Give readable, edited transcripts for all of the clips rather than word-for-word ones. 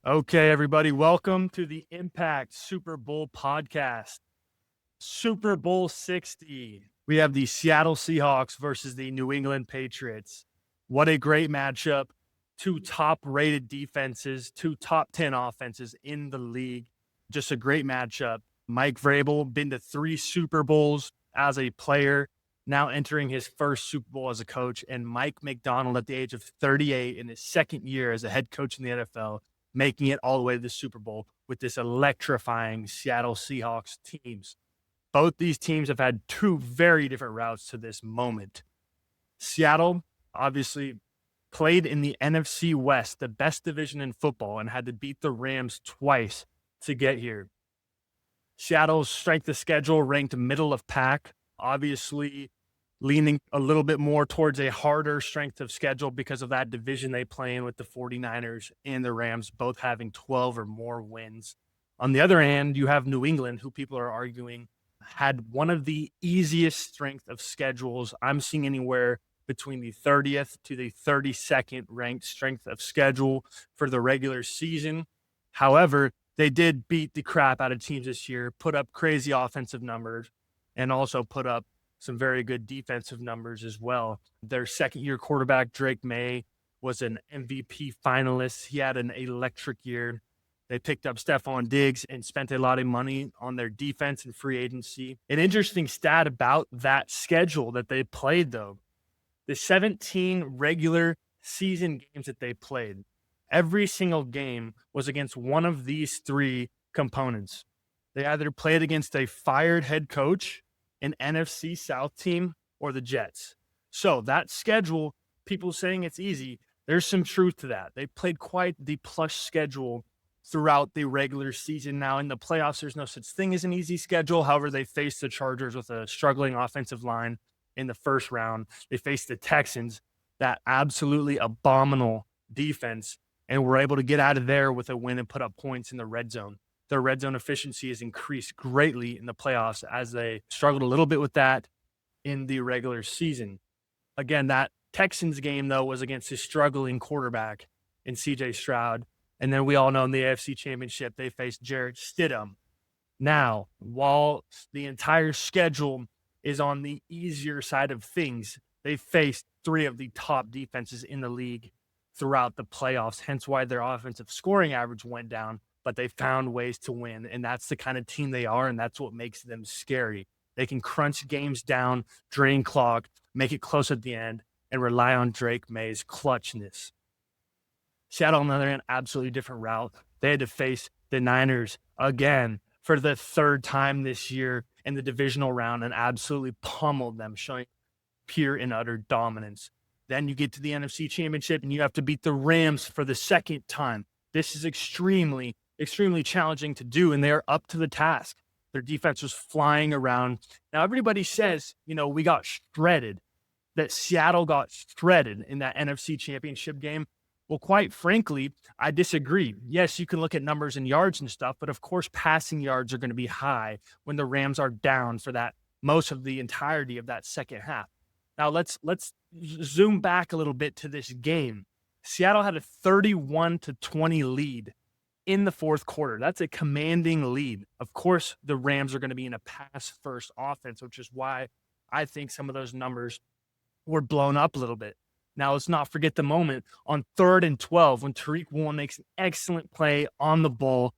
Okay, everybody, welcome to the Impact Super Bowl podcast. Super Bowl 60. We have the Seattle Seahawks versus the New England Patriots. What a great matchup. Two top-rated defenses, two top 10 offenses in the league. Just a great matchup. Mike Vrabel, been to 3 Super Bowls as a player, now entering his first Super Bowl as a coach, and Mike McDonald at the age of 38 in his second year as a head coach in the NFL, making it all the way to the Super Bowl with this electrifying Seattle Seahawks teams. Both these teams have had two very different routes to this moment. Seattle obviously played in the NFC West, the best division in football, and had to beat the Rams twice to get here. Seattle's strength of schedule ranked middle of pack, obviously leaning a little bit more towards a harder strength of schedule because of that division they play in with the 49ers and the Rams, both having 12 or more wins. On the other hand, you have New England, who people are arguing had one of the easiest strength of schedules. I'm seeing anywhere between the 30th to the 32nd ranked strength of schedule for the regular season. However, they did beat the crap out of teams this year, put up crazy offensive numbers, and also put up some very good defensive numbers as well. Their second-year quarterback, Drake May, was an MVP finalist. He had an electric year. They picked up Stephon Diggs and spent a lot of money on their defense and free agency. An interesting stat about that schedule that they played, though, the 17 regular season games that they played, every single game was against one of these 3 components. They either played against a fired head coach, an NFC South team, or the Jets. So that schedule, people saying it's easy, there's some truth to that. They played quite the plush schedule throughout the regular season. Now, in the playoffs, there's no such thing as an easy schedule. However, they faced the Chargers with a struggling offensive line in the first round. They faced the Texans, that absolutely abominable defense, and were able to get out of there with a win and put up points in the red zone. Their red zone efficiency has increased greatly in the playoffs as they struggled a little bit with that in the regular season. Again, that Texans game, though, was against a struggling quarterback in C.J. Stroud. And then we all know in the AFC Championship, they faced Jarrett Stidham. Now, while the entire schedule is on the easier side of things, they faced 3 of the top defenses in the league throughout the playoffs, hence why their offensive scoring average went down, but they found ways to win, and that's the kind of team they are, and that's what makes them scary. They can crunch games down, drain clock, make it close at the end, and rely on Drake May's clutchness. Seattle, on the other hand, absolutely different route. They had to face the Niners again for the 3rd time this year in the divisional round and absolutely pummeled them, showing pure and utter dominance. Then you get to the NFC Championship and you have to beat the Rams for the 2nd time. This is extremely challenging to do, and they're up to the task. Their defense was flying around. Now, everybody says, we got shredded, that Seattle got shredded in that NFC Championship game. Well, quite frankly, I disagree. Yes, you can look at numbers and yards and stuff, but of course, passing yards are going to be high when the Rams are down for that most of the entirety of that second half. Now, let's zoom back a little bit to this game. Seattle had a 31-20 lead in the 4th quarter. That's a commanding lead. Of course, the Rams are going to be in a pass-first offense, which is why I think some of those numbers were blown up a little bit. Now, let's not forget the moment on 3rd and 12 when Tariq Woolen makes an excellent play on the ball,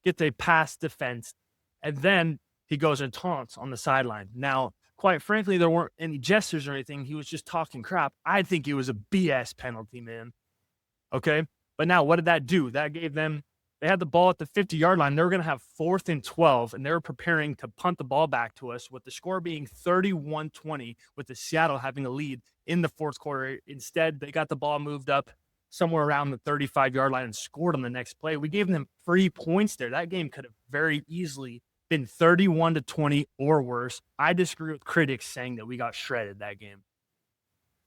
gets a pass defense, and then he goes and taunts on the sideline. Now, quite frankly, there weren't any gestures or anything. He was just talking crap. I think it was a BS penalty, man. Okay? But now, what did that do? That gave them – they had the ball at the 50-yard line. They were going to have 4th and 12, and they were preparing to punt the ball back to us with the score being 31-20 with the Seattle having a lead in the 4th quarter. Instead, they got the ball moved up somewhere around the 35-yard line and scored on the next play. We gave them 3 points there. That game could have very easily been 31-20 or worse. I disagree with critics saying that we got shredded that game.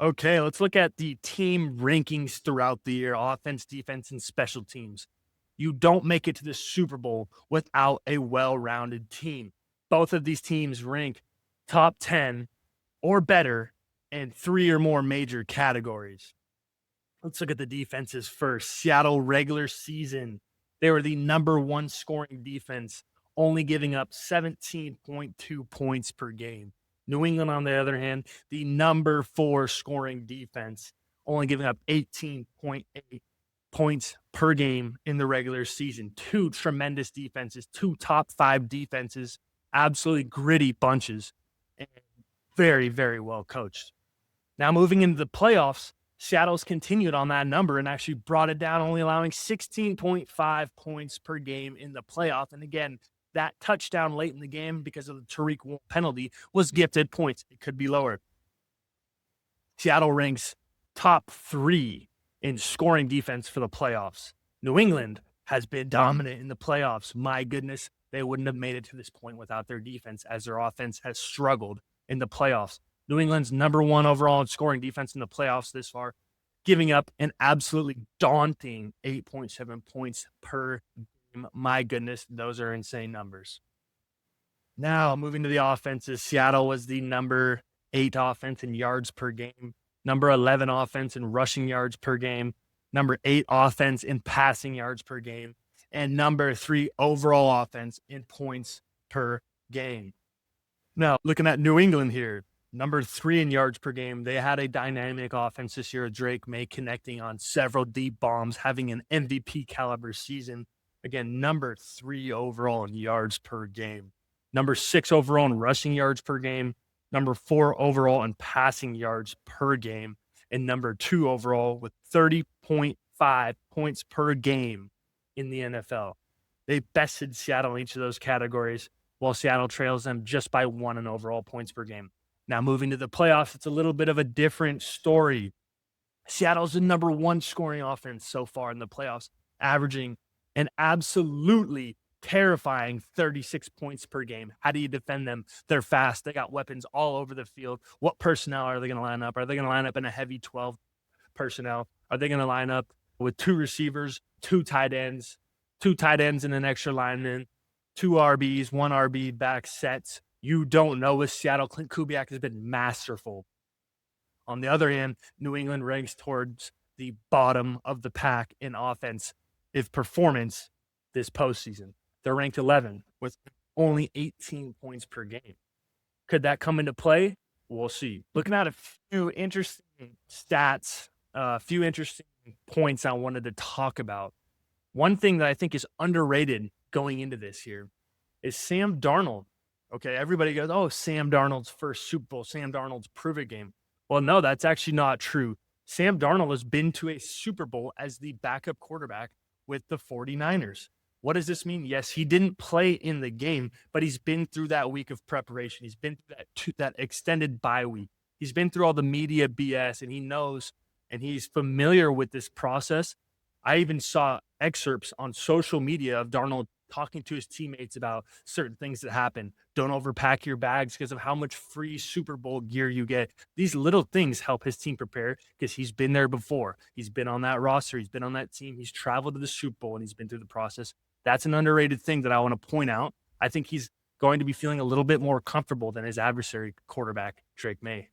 Okay, let's look at the team rankings throughout the year, offense, defense, and special teams. You don't make it to the Super Bowl without a well-rounded team. Both of these teams rank top 10 or better in 3 or more major categories. Let's look at the defenses first. Seattle regular season They were the number one scoring defense, only giving up 17.2 points per game. New England, on the other hand, the number 4 scoring defense, only giving up 18.8 points per game in the regular season. 2 tremendous defenses, 2 top 5 defenses, absolutely gritty bunches, and very, very well coached. Now, moving into the playoffs, Seattle's continued on that number and actually brought it down, only allowing 16.5 points per game in the playoff. And again, that touchdown late in the game because of the Tariq Woolen penalty was gifted points. It could be lower. Seattle ranks top 3 in scoring defense for the playoffs. New England has been dominant in the playoffs. My goodness, they wouldn't have made it to this point without their defense, as their offense has struggled in the playoffs. New England's number 1 overall in scoring defense in the playoffs this far, giving up an absolutely daunting 8.7 points per game. My goodness, those are insane numbers. Now, moving to the offenses, Seattle was the number 8 offense in yards per game, number 11 offense in rushing yards per game, number 8 offense in passing yards per game, and number 3 overall offense in points per game. Now, looking at New England here, number 3 in yards per game. They had a dynamic offense this year. Drake May connecting on several deep bombs, having an MVP caliber season. Again, number 3 overall in yards per game. Number 6 overall in rushing yards per game. Number 4 overall in passing yards per game. And number 2 overall with 30.5 points per game in the NFL. They bested Seattle in each of those categories, while Seattle trails them just by 1 in overall points per game. Now, moving to the playoffs, it's a little bit of a different story. Seattle's the number 1 scoring offense so far in the playoffs, averaging an absolutely terrifying 36 points per game. How do you defend them? They're fast. They got weapons all over the field. What personnel are they going to line up? Are they going to line up in a heavy 12 personnel? Are they going to line up with 2 receivers, 2 tight ends and an extra lineman, 2 RBs, 1 RB back sets? You don't know with Seattle. Clint Kubiak has been masterful. On the other hand, New England ranks towards the bottom of the pack in offensive performance this postseason. They're ranked 11 with only 18 points per game. Could that come into play? We'll see. Looking at a few interesting stats, a few interesting points I wanted to talk about. One thing that I think is underrated going into this here is Sam Darnold. Okay, everybody goes, oh, Sam Darnold's first Super Bowl, Sam Darnold's prove-it game. Well, no, that's actually not true. Sam Darnold has been to a Super Bowl as the backup quarterback with the 49ers. What does this mean? Yes, he didn't play in the game, but he's been through that week of preparation. He's been through that extended bye week. He's been through all the media BS, and he knows and he's familiar with this process. I even saw excerpts on social media of Darnold talking to his teammates about certain things that happen. Don't overpack your bags because of how much free Super Bowl gear you get. These little things help his team prepare because he's been there before. He's been on that roster. He's been on that team. He's traveled to the Super Bowl and he's been through the process. That's an underrated thing that I want to point out. I think he's going to be feeling a little bit more comfortable than his adversary quarterback, Drake May.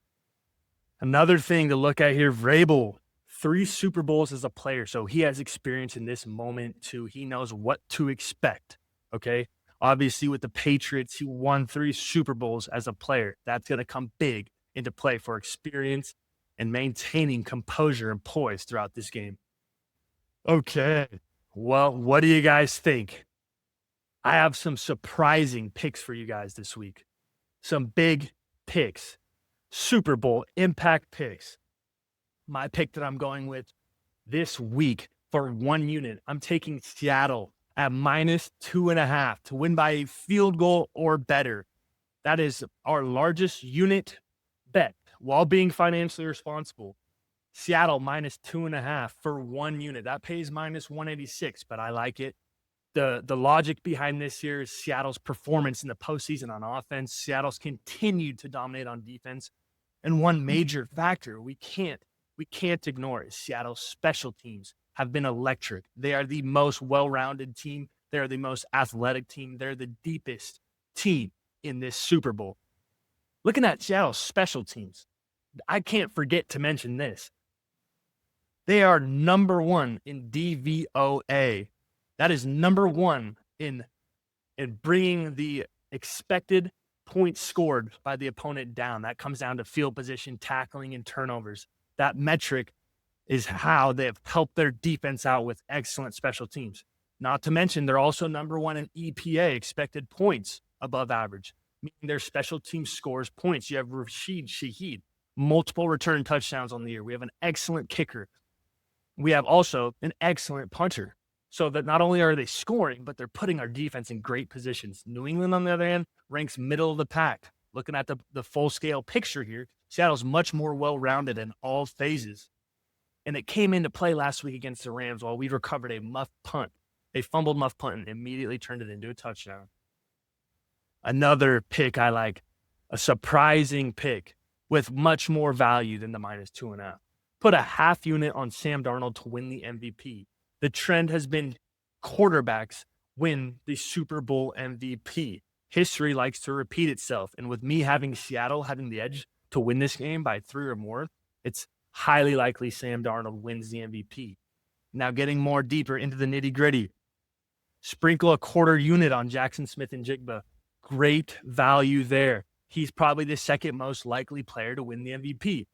Another thing to look at here, Vrabel, 3 Super Bowls as a player. So he has experience in this moment too. He knows what to expect. Okay. Obviously with the Patriots, he won 3 Super Bowls as a player. That's going to come big into play for experience and maintaining composure and poise throughout this game. Okay. Well, what do you guys think? I have some surprising picks for you guys this week. Some big picks. Super Bowl impact picks. My pick that I'm going with this week for 1 unit, I'm taking Seattle at -2.5 to win by a field goal or better. That is our largest unit bet while being financially responsible. Seattle -2.5 for 1 unit. That pays -186, but I like it. The logic behind this here is Seattle's performance in the postseason on offense. Seattle's continued to dominate on defense. And one major factor we can't ignore is Seattle's special teams have been electric. They are the most well-rounded team. They're the most athletic team. They're the deepest team in this Super Bowl. Looking at Seattle's special teams, I can't forget to mention this. They are number 1 in DVOA. That is number one in bringing the expected points scored by the opponent down. That comes down to field position, tackling, and turnovers. That metric is how they have helped their defense out with excellent special teams. Not to mention, they're also number one in EPA, expected points above average, meaning their special team scores points. You have Rashid Shaheed, multiple return touchdowns on the year. We have an excellent kicker. We have also an excellent punter. So that not only are they scoring, but they're putting our defense in great positions. New England, on the other hand, ranks middle of the pack. Looking at the full-scale picture here, Seattle's much more well-rounded in all phases. And it came into play last week against the Rams while we recovered a muff punt. They fumbled muff punt and immediately turned it into a touchdown. Another pick I like, a surprising pick with much more value than the -2.5. Put a half unit on Sam Darnold to win the MVP. The trend has been quarterbacks win the Super Bowl MVP. History likes to repeat itself. And with me having Seattle having the edge to win this game by 3 or more, it's highly likely Sam Darnold wins the MVP. Now getting more deeper into the nitty gritty, sprinkle a quarter unit on Jackson Smith and Jigba. Great value there. He's probably the second most likely player to win the MVP.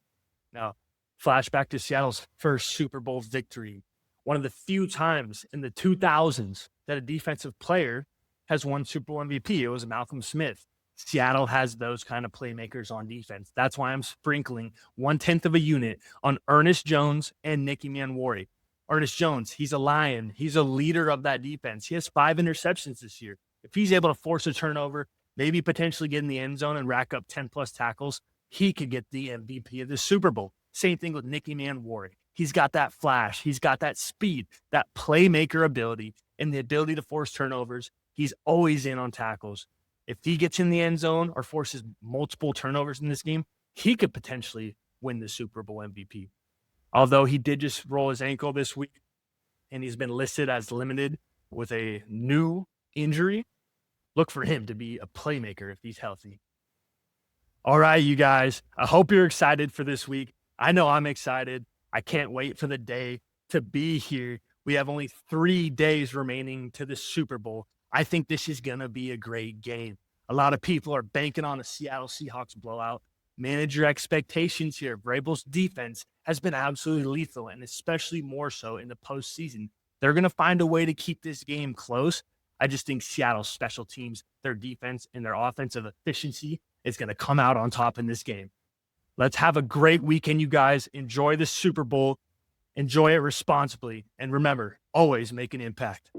Now, flashback to Seattle's first Super Bowl victory. One of the few times in the 2000s that a defensive player has won Super Bowl MVP. It was Malcolm Smith. Seattle has those kind of playmakers on defense. That's why I'm sprinkling 1/10 of a unit on Ernest Jones and Nicky Manwari. Ernest Jones, he's a lion. He's a leader of that defense. He has 5 interceptions this year. If he's able to force a turnover, maybe potentially get in the end zone and rack up 10-plus tackles, he could get the MVP of the Super Bowl. Same thing with Nicky Manwari. He's got that flash. He's got that speed, that playmaker ability, and the ability to force turnovers. He's always in on tackles. If he gets in the end zone or forces multiple turnovers in this game, he could potentially win the Super Bowl MVP. Although he did just roll his ankle this week, and he's been listed as limited with a new injury, look for him to be a playmaker if he's healthy. All right, you guys, I hope you're excited for this week. I know I'm excited. I can't wait for the day to be here. We have only 3 days remaining to the Super Bowl. I think this is going to be a great game. A lot of people are banking on a Seattle Seahawks blowout. Manage your expectations here. Vrabel's defense has been absolutely lethal, and especially more so in the postseason. They're going to find a way to keep this game close. I just think Seattle's special teams, their defense, and their offensive efficiency is going to come out on top in this game. Let's have a great weekend, you guys. Enjoy the Super Bowl. Enjoy it responsibly. And remember, always make an impact.